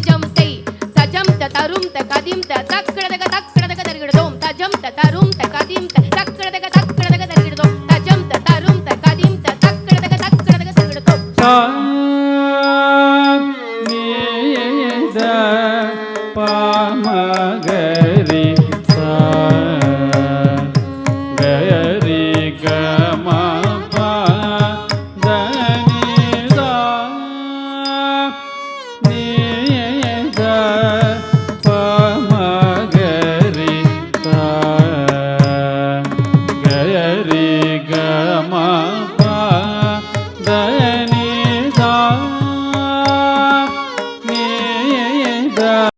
நிஜம் செய் தஜம் தரும் கதிம் தக்கடதக தக்கடதக தருகிடதோம் தஜம் தரும் கதிம் தக்கடதக தக்கடதக தருகிடதோம் தஜம் தரும் கதிம் தக்கடதக தக்கடதக தருகிடதோம் நீத பாமகரி கரி கம நீத பாமகரி கரி கம